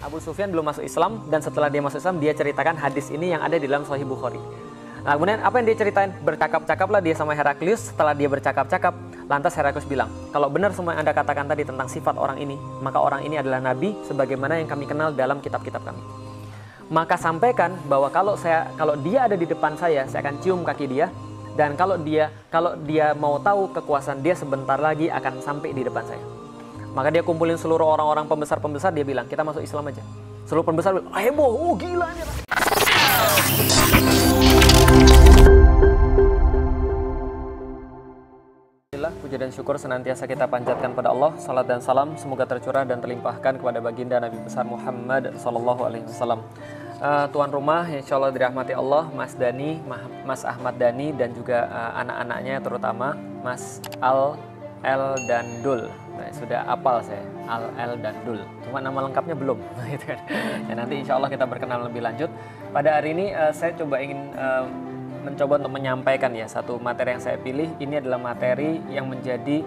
Abu Sufyan belum masuk Islam, dan setelah dia masuk Islam dia ceritakan hadis ini yang ada di dalam Sahih Bukhari. Nah, kemudian apa yang dia ceritain? Bercakap-cakaplah dia sama Heraklius. Setelah dia bercakap-cakap, lantas Heraklius bilang, kalau benar semua yang Anda katakan tadi tentang sifat orang ini, maka orang ini adalah nabi sebagaimana yang kami kenal dalam kitab-kitab kami. Maka sampaikan bahwa kalau dia ada di depan saya akan cium kaki dia, dan kalau dia mau tahu kekuasaan dia sebentar lagi akan sampai di depan saya. Maka dia kumpulin seluruh orang-orang pembesar-pembesar, dia bilang, kita masuk Islam aja. Seluruh pembesar bilang, heboh, oh gila ini. Puji dan syukur senantiasa kita panjatkan pada Allah. Salat dan salam semoga tercurah dan terlimpahkan kepada baginda Nabi besar Muhammad SAW. Tuan rumah, insya Allah dirahmati Allah, Mas Dani, Mas Ahmad Dani, dan juga anak-anaknya terutama Mas Al, El, dan Dul. Nah, sudah apal saya, Al, El, dan Dul. Cuma nama lengkapnya belum. Ya, nanti insya Allah kita berkenalan lebih lanjut. Pada hari ini saya ingin mencoba untuk menyampaikan ya satu materi yang saya pilih. Ini adalah materi yang menjadi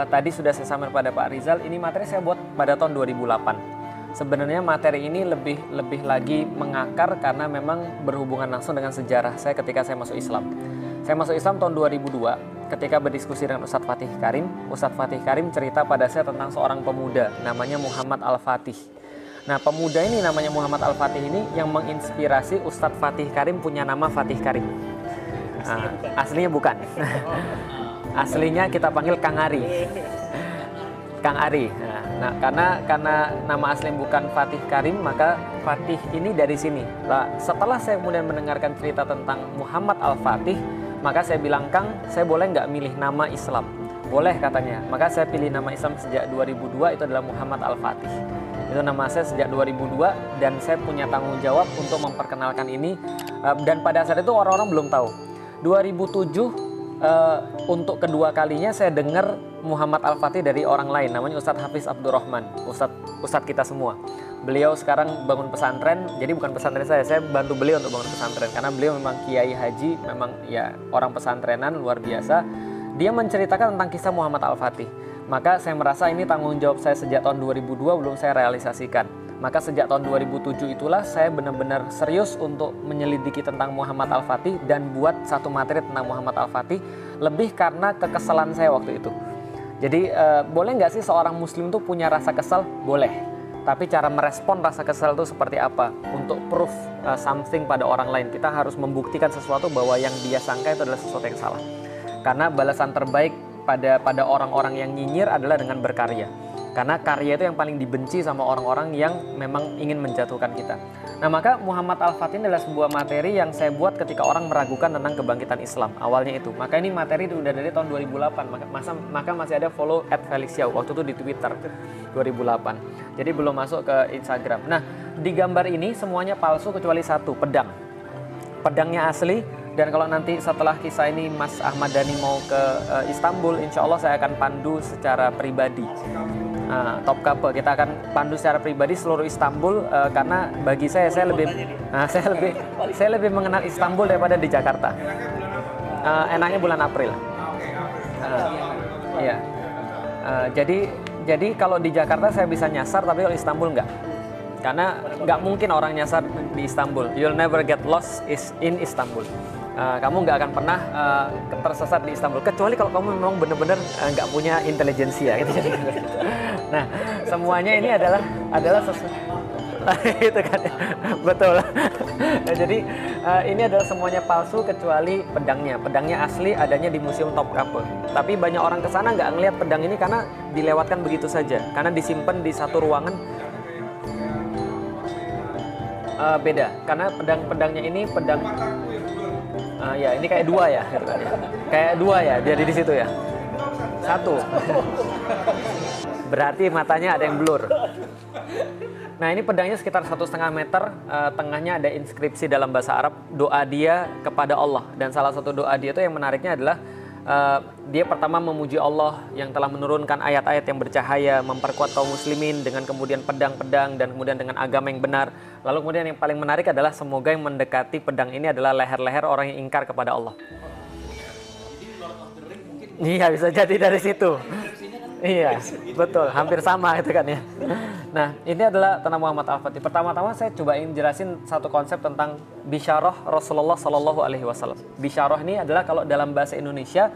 tadi sudah saya sampaikan pada Pak Rizal. Ini materi saya buat pada tahun 2008. Sebenarnya materi ini lebih lagi mengakar karena memang berhubungan langsung dengan sejarah saya ketika saya masuk Islam. Saya masuk Islam tahun 2002 ketika berdiskusi dengan Ustadz Fatih Karim. Ustadz Fatih Karim cerita pada saya tentang seorang pemuda namanya Muhammad Al-Fatih. Nah, pemuda ini namanya Muhammad Al-Fatih ini yang menginspirasi Ustadz Fatih Karim punya nama Fatih Karim. Aslinya bukan. Aslinya kita panggil Kang Ari. Kang Ari. Nah, karena nama asli bukan Fatih Karim, maka Fatih ini dari sini. Nah, setelah saya kemudian mendengarkan cerita tentang Muhammad Al-Fatih, maka saya bilang, Kang, saya boleh nggak milih nama Islam? Boleh katanya. Maka saya pilih nama Islam sejak 2002, itu adalah Muhammad Al-Fatih. Itu nama saya sejak 2002 dan saya punya tanggung jawab untuk memperkenalkan ini. Dan pada saat itu orang-orang belum tahu. 2007 untuk kedua kalinya saya dengar Muhammad Al-Fatih dari orang lain, namanya Ustadz Hafiz Abdurrahman, Ustadz kita semua. Beliau sekarang bangun pesantren, jadi bukan pesantren saya bantu beliau untuk bangun pesantren karena beliau memang kiai haji, memang ya orang pesantrenan luar biasa. Dia menceritakan tentang kisah Muhammad Al-Fatih. Maka saya merasa ini tanggung jawab saya sejak tahun 2002 belum saya realisasikan. Maka sejak tahun 2007 itulah saya benar-benar serius untuk menyelidiki tentang Muhammad Al-Fatih dan buat satu materi tentang Muhammad Al-Fatih, lebih karena kekesalan saya waktu itu. Jadi boleh nggak sih seorang muslim tuh punya rasa kesal? Boleh. Tapi cara merespon rasa kesal itu seperti apa? Untuk proof something pada orang lain, kita harus membuktikan sesuatu bahwa yang dia sangka itu adalah sesuatu yang salah. Karena balasan terbaik pada orang-orang yang nyinyir adalah dengan berkarya. Karena karya itu yang paling dibenci sama orang-orang yang memang ingin menjatuhkan kita. Nah, maka Muhammad Al-Fatih adalah sebuah materi yang saya buat ketika orang meragukan tentang kebangkitan Islam. Awalnya itu. Maka ini materi udah dari tahun 2008. Maka masih ada follow @felixyau. Waktu itu di Twitter 2008. Jadi belum masuk ke Instagram. Nah, di gambar ini semuanya palsu kecuali satu, pedang. Pedangnya asli. Dan kalau nanti setelah kisah ini Mas Ahmad Dhani mau ke Istanbul, insya Allah saya akan pandu secara pribadi. Topkapi kita akan pandu secara pribadi seluruh Istanbul karena bagi saya lebih mengenal Istanbul daripada di Jakarta. Enaknya bulan April. Iya. Jadi kalau di Jakarta saya bisa nyasar, tapi kalau Istanbul enggak. Karena nggak mungkin orang nyasar di Istanbul. You'll never get lost in Istanbul. Kamu nggak akan pernah tersesat di Istanbul, kecuali kalau kamu memang benar-benar nggak punya intelijensia gitu. Nah, semuanya ini adalah sesuatu itu kan, betul. Nah, jadi ini adalah semuanya palsu kecuali pedangnya. Pedangnya asli adanya di Museum Topkapi. Tapi banyak orang kesana nggak ngelihat pedang ini karena dilewatkan begitu saja, karena disimpan di satu ruangan. Beda, karena pedangnya ini pedang. Ya ini kayak dua ya, gitu kan ya. Kayak dua ya, jadi di situ ya. Satu. Berarti matanya ada yang blur. Nah, ini pedangnya sekitar 1,5 meter. Tengahnya ada inskripsi dalam bahasa Arab, doa dia kepada Allah. Dan salah satu doa dia itu yang menariknya adalah dia pertama memuji Allah yang telah menurunkan ayat-ayat yang bercahaya, memperkuat kaum muslimin dengan kemudian pedang-pedang dan kemudian dengan agama yang benar. Lalu kemudian yang paling menarik adalah semoga yang mendekati pedang ini adalah leher-leher orang yang ingkar kepada Allah. Iya, bisa jadi dari situ. Iya, betul, hampir sama itu kan ya. Nah, ini adalah tentang Muhammad Al-Fatih. Pertama-tama saya cobain jelasin satu konsep tentang bisyarah Rasulullah Shallallahu Alaihi Wasallam. Bisyarah ini adalah kalau dalam bahasa Indonesia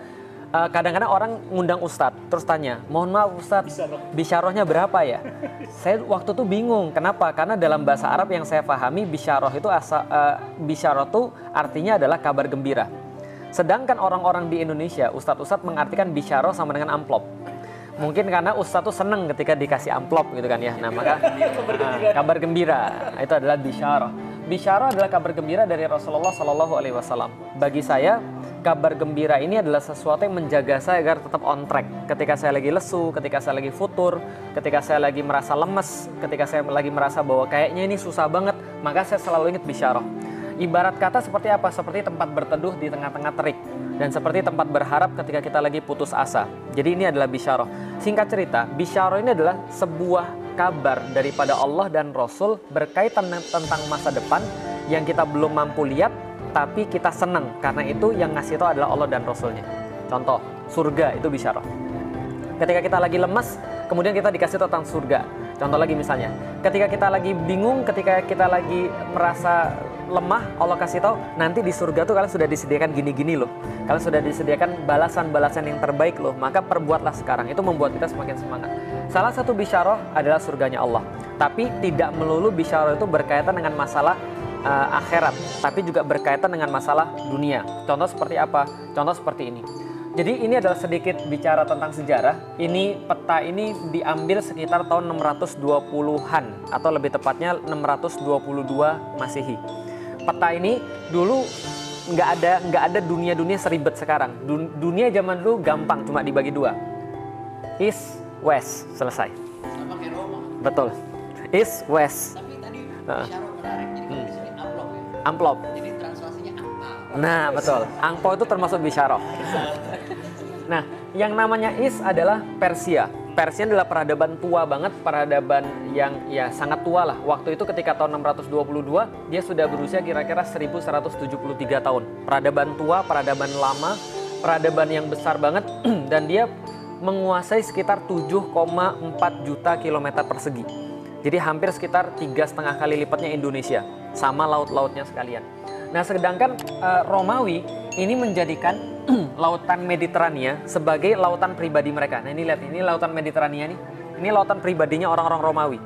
kadang-kadang orang ngundang ustadz terus tanya, mohon maaf ustadz, bisyarahnya berapa ya? Saya waktu itu bingung, kenapa? Karena dalam bahasa Arab yang saya pahami bisyarah itu bisyarah itu artinya adalah kabar gembira. Sedangkan orang-orang di Indonesia, ustadz-ustadz mengartikan bisyarah sama dengan amplop. Mungkin karena ustadz tuh seneng ketika dikasih amplop gitu kan ya. Nah maka kabar gembira itu adalah bisyarah. Bisyarah adalah kabar gembira dari Rasulullah Shallallahu Alaihi Wasallam. Bagi saya kabar gembira ini adalah sesuatu yang menjaga saya agar tetap on track. Ketika saya lagi lesu, ketika saya lagi futur, ketika saya lagi merasa lemes, ketika saya lagi merasa bahwa kayaknya ini susah banget, maka saya selalu ingat bisyarah. Ibarat kata seperti apa? Seperti tempat berteduh di tengah-tengah terik, dan seperti tempat berharap ketika kita lagi putus asa. Jadi ini adalah bisyarah. Singkat cerita, bisyarah ini adalah sebuah kabar daripada Allah dan Rasul berkaitan tentang masa depan yang kita belum mampu lihat, tapi kita senang karena itu yang ngasih tahu adalah Allah dan Rasulnya. Contoh, surga itu bisyarah. Ketika kita lagi lemas, kemudian kita dikasih tahu tentang surga. Contoh lagi misalnya, ketika kita lagi bingung, ketika kita lagi merasa lemah, Allah kasih tahu nanti di surga tuh kalian sudah disediakan gini-gini loh. Kalian sudah disediakan balasan-balasan yang terbaik loh. Maka perbuatlah sekarang. Itu membuat kita semakin semangat. Salah satu bisyarah adalah surganya Allah. Tapi tidak melulu bisyarah itu berkaitan dengan masalah akhirat, tapi juga berkaitan dengan masalah dunia. Contoh seperti apa? Contoh seperti ini. Jadi ini adalah sedikit bicara tentang sejarah. Ini peta ini diambil sekitar tahun 620-an atau lebih tepatnya 622 Masehi. Peta ini dulu nggak ada dunia seribet sekarang. Dunia zaman dulu gampang, cuma dibagi dua. East, West, selesai. Sama kayak Roma. Betul. East, West. Tapi tadi bicara menarik, jadi kalau di sini amplop ya. Amplop. Jadi translasinya angpau. Nah, betul. Angpau itu termasuk bisyarah. Nah, yang namanya East adalah Persia. Persia adalah peradaban tua banget, peradaban yang ya sangat tua lah. Waktu itu ketika tahun 622, dia sudah berusia kira-kira 1173 tahun. Peradaban tua, peradaban lama, peradaban yang besar banget dan dia menguasai sekitar 7,4 juta kilometer persegi. Jadi hampir sekitar 3,5 kali lipatnya Indonesia, sama laut-lautnya sekalian. Nah, sedangkan Romawi ini menjadikan lautan Mediterania sebagai lautan pribadi mereka. Nah, ini lihat, ini lautan Mediterania nih. Ini lautan pribadinya orang-orang Romawi.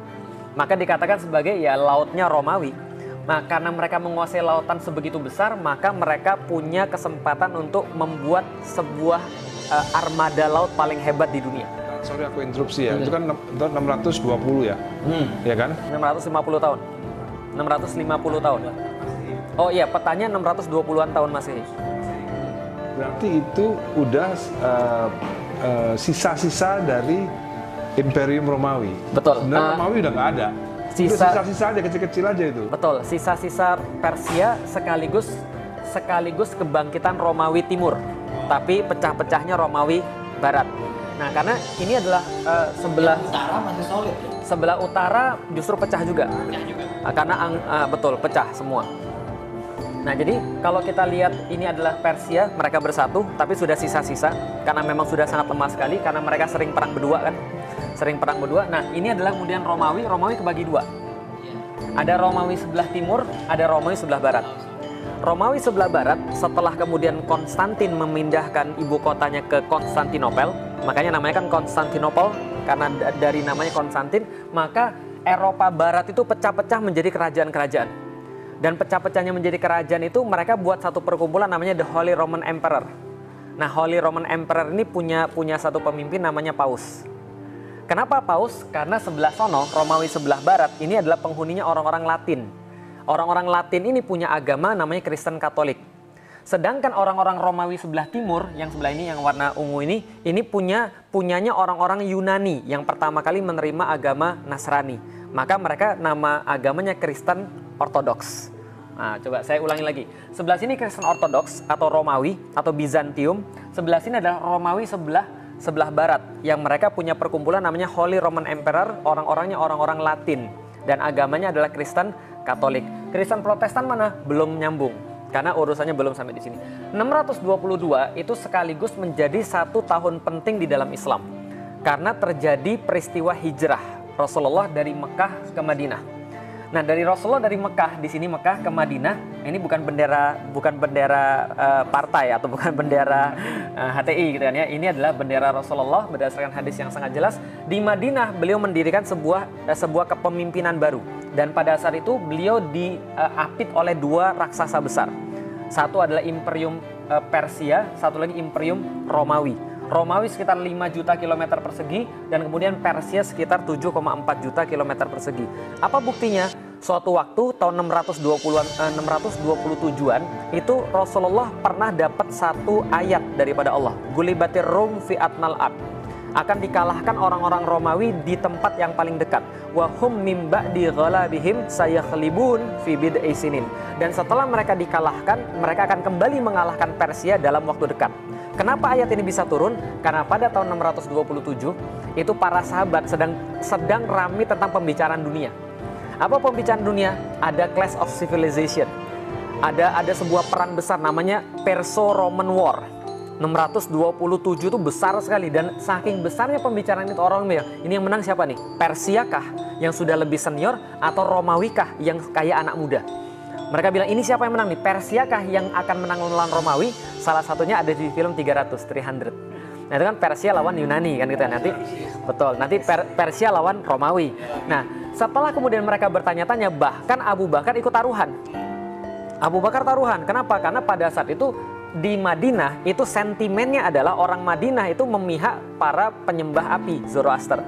Maka dikatakan sebagai ya lautnya Romawi. Nah, karena mereka menguasai lautan sebegitu besar, maka mereka punya kesempatan untuk membuat sebuah armada laut paling hebat di dunia. Sorry aku interupsi ya, itu kan tahun 620 ya, ya kan? 650 tahun. 650 tahun. Oh iya, petanya 620-an tahun Masehi. Berarti itu udah sisa-sisa dari Imperium Romawi. Betul. Sebenarnya Romawi udah nggak ada. Sisa-sisa aja, kecil-kecil aja itu. Betul, sisa-sisa Persia sekaligus kebangkitan Romawi Timur. Tapi pecah-pecahnya Romawi Barat. Nah, karena ini adalah sebelah Utara masih solid ya? Sebelah utara justru pecah juga. Pecah juga. Karena betul, pecah semua. Nah, jadi kalau kita lihat ini adalah Persia, mereka bersatu, tapi sudah sisa-sisa karena memang sudah sangat lemah sekali karena mereka sering perang berdua kan. Sering perang berdua. Nah, ini adalah kemudian Romawi kebagi dua. Ada Romawi sebelah timur, ada Romawi sebelah barat. Romawi sebelah barat setelah kemudian Konstantin memindahkan ibu kotanya ke Konstantinopel, makanya namanya kan Konstantinopel karena dari namanya Konstantin, maka Eropa Barat itu pecah-pecah menjadi kerajaan-kerajaan. Dan pecah-pecahnya menjadi kerajaan itu mereka buat satu perkumpulan namanya The Holy Roman Emperor. Nah, Holy Roman Emperor ini punya satu pemimpin namanya Paus. Kenapa Paus? Karena sebelah sono, Romawi sebelah barat, ini adalah penghuninya orang-orang Latin. Orang-orang Latin ini punya agama namanya Kristen Katolik. Sedangkan orang-orang Romawi sebelah timur, yang sebelah ini yang warna ungu ini punyanya orang-orang Yunani yang pertama kali menerima agama Nasrani. Maka mereka nama agamanya Kristen Ortodoks. Nah, coba saya ulangi lagi. Sebelah sini Kristen Ortodoks atau Romawi atau Bizantium. Sebelah sini adalah Romawi sebelah barat yang mereka punya perkumpulan namanya Holy Roman Emperor, orang-orangnya orang-orang Latin dan agamanya adalah Kristen Katolik. Kristen Protestan mana? Belum nyambung karena urusannya belum sampai di sini. 622 itu sekaligus menjadi satu tahun penting di dalam Islam. karena terjadi peristiwa hijrah Rasulullah dari Mekah ke Madinah. Nah, dari Rasulullah dari Mekah, di sini Mekah ke Madinah, ini bukan bendera partai atau bukan bendera HTI gitu kan ya. Ini adalah bendera Rasulullah berdasarkan hadis yang sangat jelas. Di Madinah beliau mendirikan sebuah kepemimpinan baru, dan pada saat itu beliau diapit oleh dua raksasa besar. Satu adalah Imperium Persia, satu lagi Imperium Romawi. Romawi sekitar 5 juta kilometer persegi, dan kemudian Persia sekitar 7,4 juta kilometer persegi. Apa buktinya? Suatu waktu tahun 627-an itu Rasulullah pernah dapat satu ayat daripada Allah. Gulibatir Rum fi atnal ard. Akan dikalahkan orang-orang Romawi di tempat yang paling dekat. Wa hum mim ba'di ghalabihim sayakhlibun fi bid'i sinin. Dan setelah mereka dikalahkan, mereka akan kembali mengalahkan Persia dalam waktu dekat. Kenapa ayat ini bisa turun? Karena pada tahun 627 itu para sahabat sedang ramai tentang pembicaraan dunia. Apa pembicaraan dunia? Ada Clash of Civilization. Ada sebuah perang besar namanya Perso-Roman War. 627 itu besar sekali, dan saking besarnya pembicaraan itu orang bilang, ini yang menang siapa nih? Persia kah yang sudah lebih senior atau Romawi kah yang kayak anak muda? Mereka bilang, ini siapa yang menang nih? Persia kah yang akan menang melawan Romawi? Salah satunya ada di film 300. Nah, itu kan Persia lawan Yunani kan gitu ya. Nanti betul, nanti Persia lawan Romawi. Nah, setelah kemudian mereka bertanya-tanya, bahkan Abu Bakar ikut taruhan. Abu Bakar taruhan. Kenapa? Karena pada saat itu di Madinah itu sentimennya adalah orang Madinah itu memihak para penyembah api Zoroaster.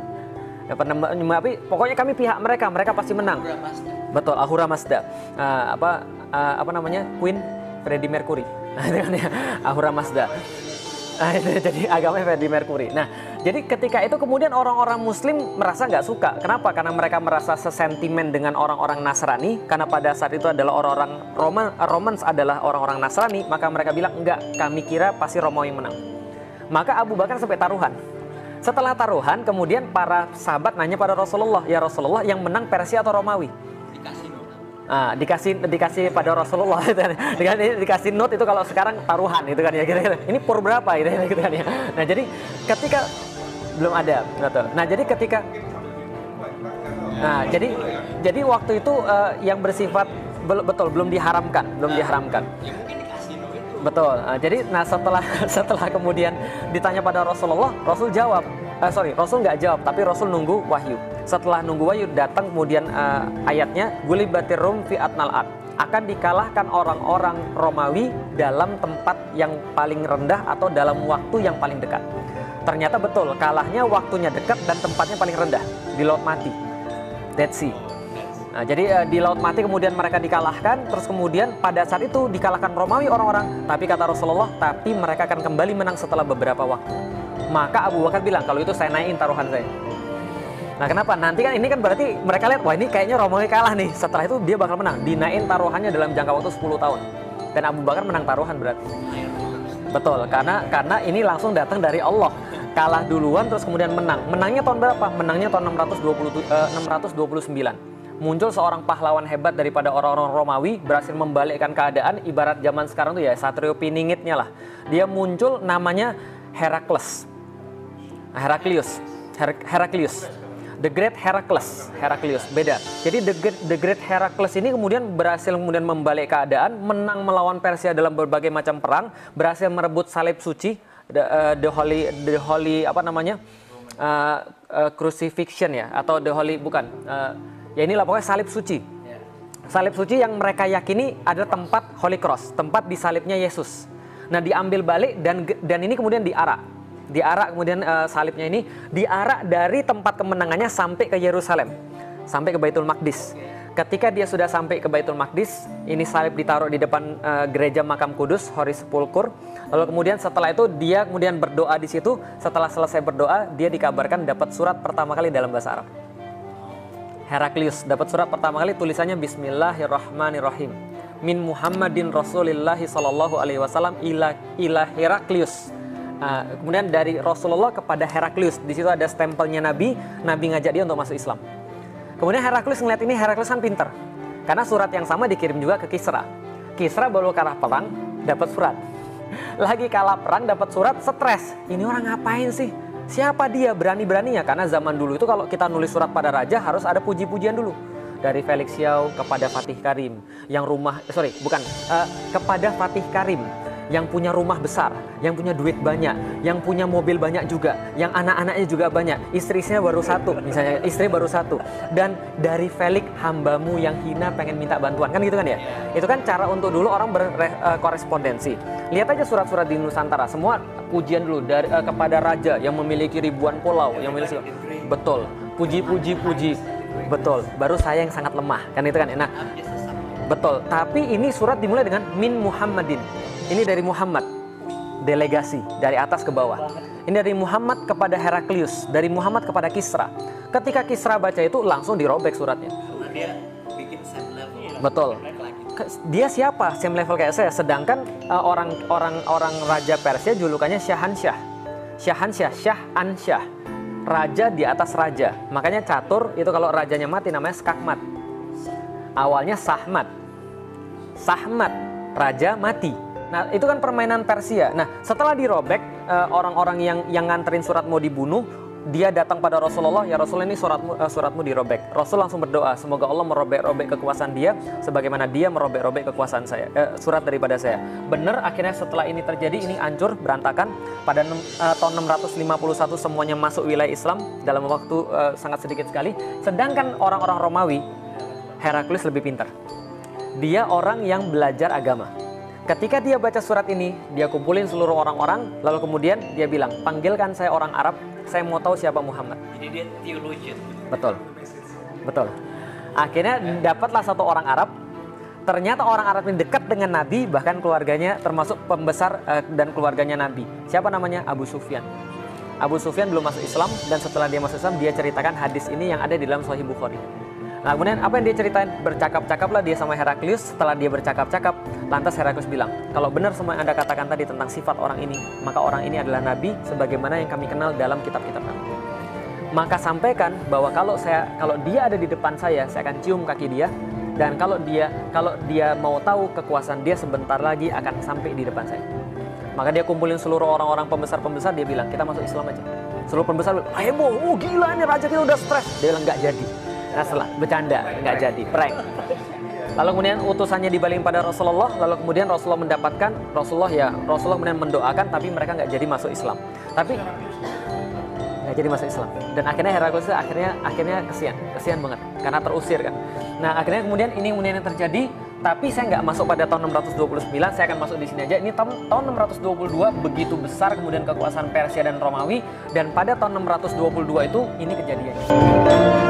Ya, penyembah api, pokoknya kami pihak mereka pasti menang. Betul, Ahura Mazda. Apa namanya? Queen Freddie Mercury. Nah, itu kan ya, Ahura Mazda. Nah, jadi agamanya Freddie Mercury. Nah, jadi ketika itu kemudian orang-orang Muslim merasa nggak suka. Kenapa? Karena mereka merasa sesentimen dengan orang-orang Nasrani. Karena pada saat itu adalah orang-orang Romans adalah orang-orang Nasrani. Maka mereka bilang, enggak, kami kira pasti Romawi yang menang. Maka Abu Bakar sampai taruhan. Setelah taruhan, kemudian para sahabat nanya pada Rasulullah, ya Rasulullah, yang menang Persia atau Romawi? Dikasih pada Rasulullah dikasih note itu, kalau sekarang taruhan itu kan ya, kira-kira ini pur berapa gitu kan ya. Nah, jadi ketika belum ada, betul. Nah, jadi ketika jadi waktu itu yang bersifat betul belum diharamkan. Betul. Jadi setelah kemudian ditanya pada Rasulullah, Rasul jawab. Rasul nggak jawab, tapi Rasul nunggu wahyu. Setelah nunggu wahyu datang kemudian ayatnya Gulibatir Rum fi atnal ard. Akan dikalahkan orang-orang Romawi dalam tempat yang paling rendah atau dalam waktu yang paling dekat. Ternyata betul, kalahnya waktunya dekat dan tempatnya paling rendah, di Laut Mati, Dead Sea. Nah, jadi di Laut Mati kemudian mereka dikalahkan, terus kemudian pada saat itu dikalahkan Romawi orang-orang, tapi kata Rasulullah, tapi mereka akan kembali menang setelah beberapa waktu. Maka Abu Bakar bilang, kalau itu saya naikin taruhan saya. Nah, kenapa? Nanti kan ini kan berarti mereka lihat, wah ini kayaknya Romawi kalah nih, setelah itu dia bakal menang. Dinaikin taruhannya dalam jangka waktu 10 tahun. Dan Abu Bakar menang taruhan berarti. Betul, karena ini langsung datang dari Allah. Kalah duluan terus kemudian menang. Menangnya tahun berapa? Menangnya tahun 629. Muncul seorang pahlawan hebat daripada orang-orang Romawi, berhasil membalikkan keadaan. Ibarat zaman sekarang tuh ya Satrio Piningitnya lah. Dia muncul, namanya Heraklius. The Great Heraklius, beda. Jadi The Great Heraklius ini kemudian berhasil membalik keadaan, menang melawan Persia dalam berbagai macam perang, berhasil merebut salib suci, the holy apa namanya, crucifixion ya, atau the holy bukan, ya inilah pokoknya salib suci. Salib suci yang mereka yakini ada tempat Holy Cross, tempat disalibnya Yesus. Nah, diambil balik dan ini kemudian diarak kemudian salibnya ini diarak dari tempat kemenangannya sampai ke Yerusalem, sampai ke Baitul Maqdis. Ketika dia sudah sampai ke Baitul Maqdis, ini salib ditaruh di depan gereja Makam Kudus, Horis Sepulkur. Lalu kemudian setelah itu dia kemudian berdoa di situ. Setelah selesai berdoa, dia dikabarkan dapat surat pertama kali dalam bahasa Arab. Heraklius dapat surat pertama kali, tulisannya Bismillahirrahmanirrahim. Min Muhammadin Rasulillahi sallallahu alaihi wasallam ila Heraklius. Kemudian dari Rasulullah kepada Heraklius. Di situ ada stempelnya Nabi ngajak dia untuk masuk Islam. Kemudian Heraklius ngeliat ini, Heraklius kan pinter. Karena surat yang sama dikirim juga ke Kisra. Kisra baru kalah perang, dapat surat. Lagi kalah perang, dapat surat, stres. Ini orang ngapain sih? Siapa dia? Berani-beraninya. Karena zaman dulu itu kalau kita nulis surat pada raja harus ada puji-pujian dulu. Dari Felix Xiao kepada Fatih Karim yang kepada Fatih Karim yang punya rumah besar, yang punya duit banyak, yang punya mobil banyak juga, yang anak-anaknya juga banyak, istrinya baru satu, misalnya istri baru satu, dan dari Felix hambamu yang hina pengen minta bantuan, kan gitu kan ya? Itu kan cara untuk dulu orang berkorespondensi. Lihat aja surat-surat di Nusantara, semua pujian dulu dari kepada raja yang memiliki ribuan pulau, yang memiliki betul, puji, betul. Baru saya yang sangat lemah, kan itu kan? Nah, betul. Tapi ini surat dimulai dengan min Muhammadin. Ini dari Muhammad, delegasi dari atas ke bawah. Ini dari Muhammad kepada Heraklius, dari Muhammad kepada Kisra. Ketika Kisra baca itu langsung dirobek suratnya. Karena dia bikin same level. Betul. Dia siapa? Same level kayak saya. Sedangkan orang raja Persia julukannya Syahansyah. Syahansyah. Raja di atas raja. Makanya catur itu kalau rajanya mati namanya Skakmat. Awalnya Sahmat. Raja mati. Nah, itu kan permainan Persia. Nah, setelah dirobek, orang-orang yang nganterin surat mau dibunuh, dia datang pada Rasulullah, ya Rasul ini suratmu dirobek. Rasul langsung berdoa, semoga Allah merobek-robek kekuasaan dia, sebagaimana dia merobek-robek kekuasaan saya, surat daripada saya. Benar, akhirnya setelah ini terjadi, ini hancur, berantakan. Pada tahun 651 semuanya masuk wilayah Islam dalam waktu sangat sedikit sekali. Sedangkan orang-orang Romawi, Heraklius lebih pintar. Dia orang yang belajar agama. Ketika dia baca surat ini, dia kumpulin seluruh orang-orang, lalu kemudian dia bilang, panggilkan saya orang Arab, saya mau tahu siapa Muhammad. Jadi dia theologian. Betul. Akhirnya dapatlah satu orang Arab. Ternyata orang Arab ini dekat dengan Nabi, bahkan keluarganya termasuk pembesar dan keluarganya Nabi. Siapa namanya? Abu Sufyan. Abu Sufyan belum masuk Islam, dan setelah dia masuk Islam, dia ceritakan hadis ini yang ada di dalam Sahih Bukhari. Nah, kemudian apa yang dia ceritain? Bercakap-cakaplah dia sama Heraklius. Setelah dia bercakap-cakap, lantas Heraklius bilang, kalau benar semua yang Anda katakan tadi tentang sifat orang ini, maka orang ini adalah Nabi sebagaimana yang kami kenal dalam kitab-kitab kami. Maka sampaikan bahwa kalau dia ada di depan saya akan cium kaki dia, dan kalau dia mau tahu kekuasaan dia sebentar lagi akan sampai di depan saya. Maka dia kumpulin seluruh orang-orang pembesar-pembesar, dia bilang, kita masuk Islam aja. Seluruh pembesar bilang, heboh, gila ini raja kita udah stres. Dia bilang, nggak jadi. Nah, setelah bercanda, nggak jadi, prank. Lalu kemudian utusannya dibalikin pada Rasulullah, lalu kemudian Rasulullah kemudian mendoakan, tapi mereka nggak jadi masuk Islam. Dan akhirnya Heraklius akhirnya kesian banget karena terusir kan. Nah, akhirnya kemudian ini yang terjadi, tapi saya nggak masuk pada tahun 629, saya akan masuk di sini aja. Ini tahun 622 begitu besar kemudian kekuasaan Persia dan Romawi, dan pada tahun 622 itu ini kejadiannya.